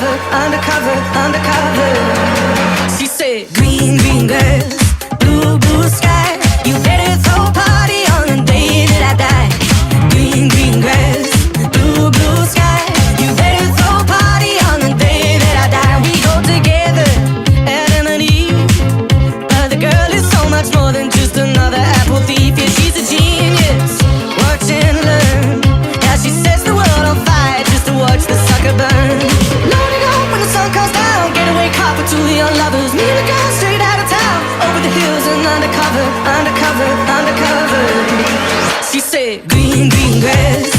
undercover, undercover, undercover. She said, green, green grass, blue, blue sky. You better throw a party on the day that I die. Green, green grass, blue, blue sky. You better throw a party on the day that I die. We go together, Adam and Eve. But the girl is so much more than just another apple thief. Yeah, she's a genius. Watch and learn how she sets the world on fire just to watch the sucker burn. Loading up when the sun comes down. Getaway car for two young lovers. Me and the girl straight out of town. Over the hills and undercover, undercover, undercover. She said, green, green grass,